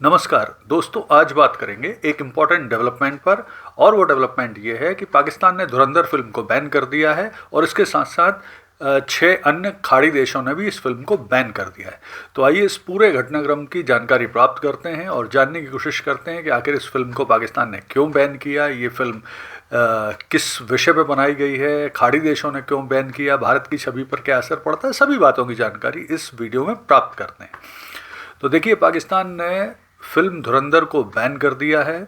नमस्कार दोस्तों, आज बात करेंगे एक इम्पॉर्टेंट डेवलपमेंट पर। और वो डेवलपमेंट ये है कि पाकिस्तान ने धुरंधर फिल्म को बैन कर दिया है और इसके साथ साथ 6 अन्य खाड़ी देशों ने भी इस फिल्म को बैन कर दिया है। तो आइए इस पूरे घटनाक्रम की जानकारी प्राप्त करते हैं और जानने की कोशिश करते हैं कि आखिर इस फिल्म को पाकिस्तान ने क्यों बैन किया, ये फिल्म किस विषय पर बनाई गई है, खाड़ी देशों ने क्यों बैन किया, भारत की छवि पर क्या असर पड़ता है, सभी बातों की जानकारी इस वीडियो में प्राप्त करते हैं। तो देखिए, पाकिस्तान ने फिल्म धुरंधर को बैन कर दिया है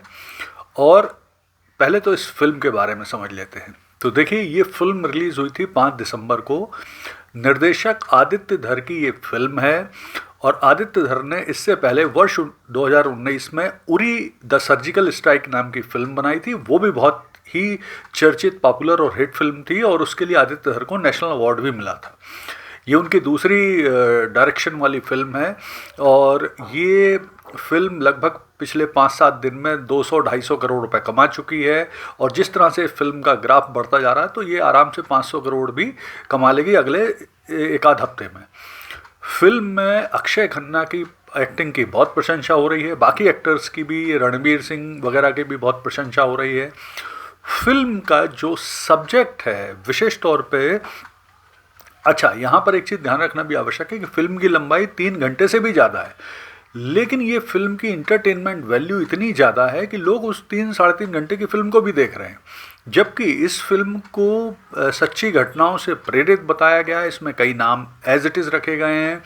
और पहले तो इस फिल्म के बारे में समझ लेते हैं। तो देखिए, ये फिल्म रिलीज हुई थी 5 दिसंबर को। निर्देशक आदित्य धर की ये फिल्म है और आदित्य धर ने इससे पहले वर्ष 2019 में उरी द सर्जिकल स्ट्राइक नाम की फिल्म बनाई थी। वो भी बहुत ही चर्चित, पॉपुलर और हिट फिल्म थी और उसके लिए आदित्य धर को नेशनल अवार्ड भी मिला था। ये उनकी दूसरी डायरेक्शन वाली फिल्म है और ये फिल्म लगभग पिछले 5-7 दिन में 200-250 करोड़ रुपए कमा चुकी है। और जिस तरह से फिल्म का ग्राफ बढ़ता जा रहा है तो ये आराम से 500 करोड़ भी कमा लेगी अगले एक आध हफ्ते में। फिल्म में अक्षय खन्ना की एक्टिंग की बहुत प्रशंसा हो रही है, बाकी एक्टर्स की भी, रणवीर सिंह वगैरह की भी बहुत प्रशंसा हो रही है। फिल्म का जो सब्जेक्ट है विशेष तौर पे, अच्छा यहाँ पर एक चीज़ ध्यान रखना भी आवश्यक है कि फिल्म की लंबाई 3 घंटे से भी ज़्यादा है, लेकिन ये फिल्म की इंटरटेनमेंट वैल्यू इतनी ज़्यादा है कि लोग उस 3-3.5 घंटे की फिल्म को भी देख रहे हैं। जबकि इस फिल्म को सच्ची घटनाओं से प्रेरित बताया गया है। इसमें कई नाम एज इट इज़ रखे गए हैं।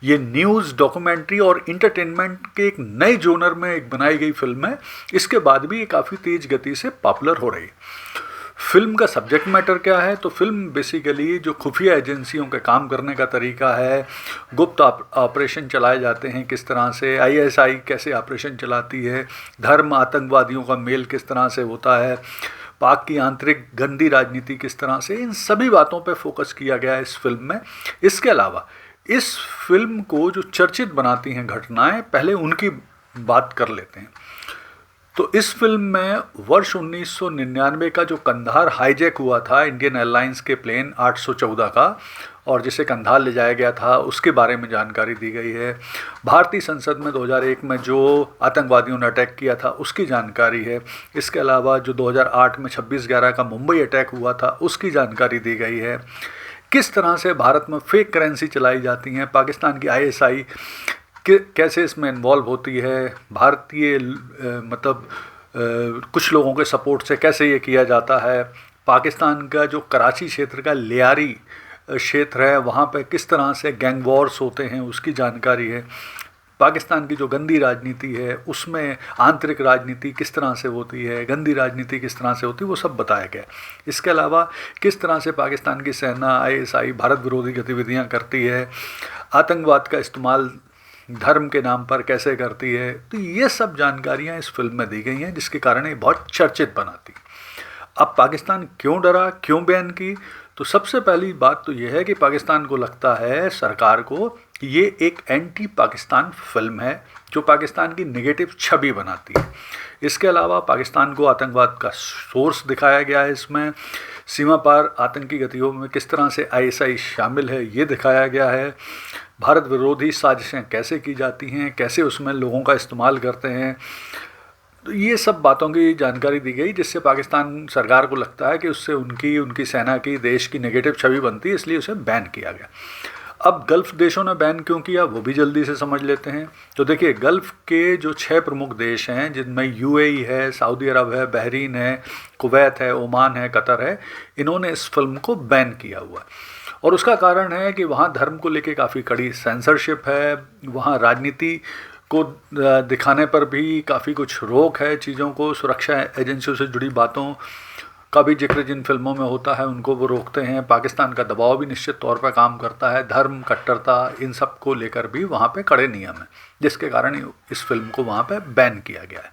ये न्यूज़, डॉक्यूमेंट्री और इंटरटेनमेंट के एक नए जोनर में एक बनाई गई फिल्म है। इसके बाद भी ये काफ़ी तेज़ गति से पॉपुलर हो रही है। फिल्म का सब्जेक्ट मैटर क्या है? तो फिल्म बेसिकली जो खुफिया एजेंसियों के काम करने का तरीका है, गुप्त ऑपरेशन चलाए जाते हैं किस तरह से, आईएसआई कैसे ऑपरेशन चलाती है, धर्म आतंकवादियों का मेल किस तरह से होता है, पाक की आंतरिक गंदी राजनीति किस तरह से, इन सभी बातों पे फोकस किया गया है इस फिल्म में। इसके अलावा इस फिल्म को जो चर्चित बनाती हैं घटनाएं, पहले उनकी बात कर लेते हैं। तो इस फिल्म में वर्ष 1999 का जो कंधार हाईजैक हुआ था इंडियन एयरलाइंस के प्लेन 814 का, और जिसे कंधार ले जाया गया था, उसके बारे में जानकारी दी गई है। भारतीय संसद में 2001 में जो आतंकवादियों ने अटैक किया था उसकी जानकारी है। इसके अलावा जो 2008 में 26/11 का मुंबई अटैक हुआ था उसकी जानकारी दी गई है। किस तरह से भारत में फेक करेंसी चलाई जाती हैं, पाकिस्तान की आईएसआई कैसे इसमें इन्वॉल्व होती है, भारतीय कुछ लोगों के सपोर्ट से कैसे ये किया जाता है, पाकिस्तान का जो कराची क्षेत्र का लियारी क्षेत्र है वहाँ पे किस तरह से गैंग वॉर्स होते हैं उसकी जानकारी है। पाकिस्तान की जो गंदी राजनीति है उसमें आंतरिक राजनीति किस तरह से होती है, गंदी राजनीति किस तरह से होती है, वो सब बताया गया। इसके अलावा किस तरह से पाकिस्तान की सेना, आईएसआई भारत विरोधी गतिविधियाँ करती है, आतंकवाद का इस्तेमाल धर्म के नाम पर कैसे करती है, तो ये सब जानकारियाँ इस फिल्म में दी गई हैं, जिसके कारण ये बहुत चर्चित बनाती। अब पाकिस्तान क्यों डरा, क्यों बैन की? तो सबसे पहली बात तो यह है कि पाकिस्तान को लगता है, सरकार को, कि ये एक एंटी पाकिस्तान फिल्म है जो पाकिस्तान की नेगेटिव छवि बनाती है। इसके अलावा पाकिस्तान को आतंकवाद का सोर्स दिखाया गया है। इसमें सीमा पार आतंकी गतिविधियों में किस तरह से आईएसआई शामिल है ये दिखाया गया है। भारत विरोधी साजिशें कैसे की जाती हैं, कैसे उसमें लोगों का इस्तेमाल करते हैं, तो ये सब बातों की जानकारी दी गई, जिससे पाकिस्तान सरकार को लगता है कि उससे उनकी सेना की, देश की नेगेटिव छवि बनती है, इसलिए उसे बैन किया गया। अब गल्फ़ देशों ने बैन क्यों किया वो भी जल्दी से समझ लेते हैं। तो देखिए, गल्फ़ के जो 6 प्रमुख देश हैं, जिनमें यूएई है, सऊदी अरब है, बहरीन है, कुवैत है, ओमान है, कतर है, इन्होंने इस फिल्म को बैन किया हुआ। और उसका कारण है कि वहाँ धर्म को लेके काफ़ी कड़ी सेंसरशिप है, वहाँ राजनीति को दिखाने पर भी काफ़ी कुछ रोक है, चीज़ों को, सुरक्षा एजेंसियों से जुड़ी बातों का भी जिक्र जिन फिल्मों में होता है उनको वो रोकते हैं। पाकिस्तान का दबाव भी निश्चित तौर पर काम करता है, धर्म, कट्टरता, इन सब को लेकर भी वहाँ पे कड़े नियम हैं, जिसके कारण इस फिल्म को वहाँ पे बैन किया गया है।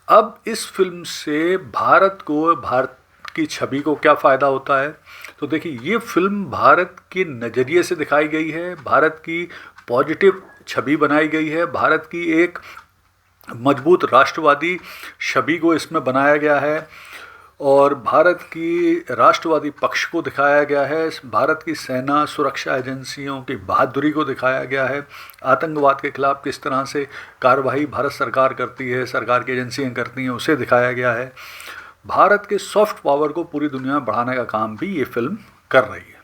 अब इस फिल्म से भारत की छवि को क्या फ़ायदा होता है? तो देखिए, ये फिल्म भारत के नज़रिए से दिखाई गई है, भारत की पॉजिटिव छवि बनाई गई है, भारत की एक मजबूत राष्ट्रवादी छवि को इसमें बनाया गया है। और भारत की राष्ट्रवादी पक्ष को दिखाया गया है, भारत की सेना सुरक्षा एजेंसियों की बहादुरी को दिखाया गया है, आतंकवाद के खिलाफ किस तरह से कार्रवाई भारत सरकार करती है, सरकार की एजेंसियां करती हैं, उसे दिखाया गया है। भारत के सॉफ्ट पावर को पूरी दुनिया में बढ़ाने का काम भी ये फिल्म कर रही है।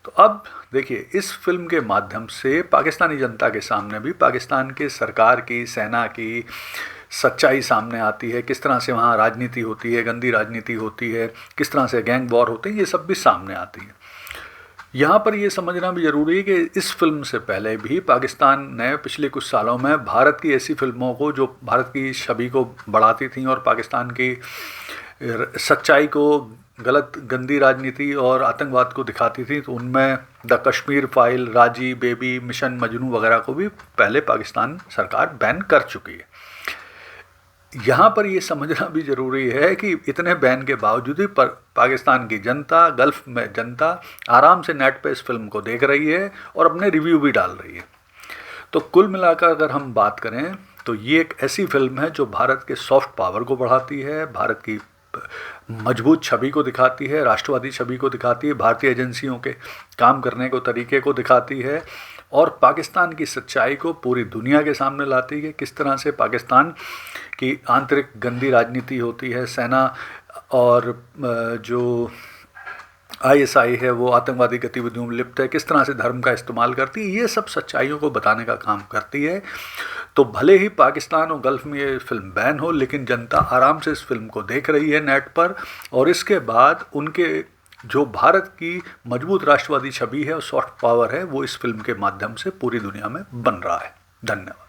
तो अब देखिए, इस फिल्म के माध्यम से पाकिस्तानी जनता के सामने भी पाकिस्तान के सरकार की, सेना की सच्चाई सामने आती है, किस तरह से वहाँ राजनीति होती है, गंदी राजनीति होती है, किस तरह से गैंग वॉर होते हैं, ये सब भी सामने आती है। यहाँ पर ये समझना भी ज़रूरी है कि इस फिल्म से पहले भी पाकिस्तान ने पिछले कुछ सालों में भारत की ऐसी फिल्मों को जो भारत की छवि को बढ़ाती थी और पाकिस्तान की सच्चाई को, गलत गंदी राजनीति और आतंकवाद को दिखाती थी, तो उनमें द कश्मीर फाइल, राजी, बेबी, मिशन मजनू वगैरह को भी पहले पाकिस्तान सरकार बैन कर चुकी है। यहाँ पर ये समझना भी ज़रूरी है कि इतने बैन के बावजूद भी पाकिस्तान की जनता, गल्फ़ में जनता आराम से नेट पे इस फिल्म को देख रही है और अपने रिव्यू भी डाल रही है। तो कुल मिलाकर अगर हम बात करें तो ये एक ऐसी फिल्म है जो भारत के सॉफ्ट पावर को बढ़ाती है, भारत की मजबूत छवि को दिखाती है, राष्ट्रवादी छवि को दिखाती है, भारतीय एजेंसियों के काम करने को तरीके को दिखाती है और पाकिस्तान की सच्चाई को पूरी दुनिया के सामने लाती है। किस तरह से पाकिस्तान की आंतरिक गंदी राजनीति होती है, सेना और जो ISI है वो आतंकवादी गतिविधियों में लिप्त है, किस तरह से धर्म का इस्तेमाल करती है, ये सब सच्चाइयों को बताने का काम करती है। तो भले ही पाकिस्तान और गल्फ़ में ये फिल्म बैन हो, लेकिन जनता आराम से इस फिल्म को देख रही है नेट पर, और इसके बाद उनके जो भारत की मजबूत राष्ट्रवादी छवि है और सॉफ्ट पावर है वो इस फिल्म के माध्यम से पूरी दुनिया में बन रहा है। धन्यवाद।